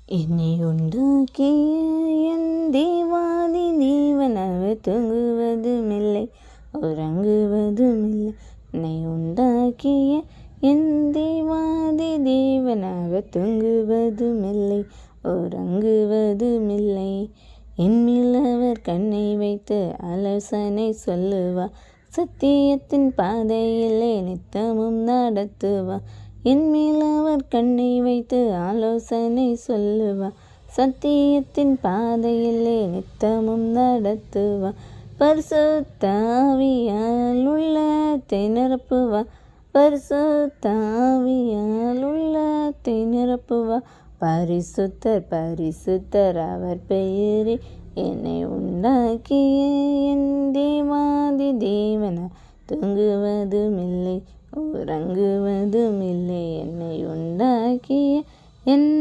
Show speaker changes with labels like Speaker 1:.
Speaker 1: என்னை உண்டாக்கிய என் தேவாதி தேவன் அவர் தூங்குவதுமில்லை உறங்குவதுமில்லை. என்னை உண்டாக்கிய என் தேவாதி தேவன் அவர் தூங்குவதுமில்லை உறங்குவதுமில்லை. என்மேல் அவர் கண்ணை வைத்து ஆலோசனை சொல்லுவார், சத்தியத்தின் பாதையிலே நித்தமும் நடத்துவார். என்மேல் அவர் கண்ணை வைத்து ஆலோசனை சொல்லுவார், சத்தியத்தின் பாதையிலே நித்தமும் நடத்துவார். பரிசுத்த ஆவியால் உள்ளத்தை நிரப்புவார், பரிசுத்த ஆவியால் உள்ளத்தை நிரப்புவார். பரிசுத்தர் பரிசுத்தர் அவர் பெயரே. என்னை உண்டாக்கிய என் தேவாதி தேவன் தூங்குவதுமில்லை உறங்குவதுமில்லை. என்னை உண்டாக்கிய என்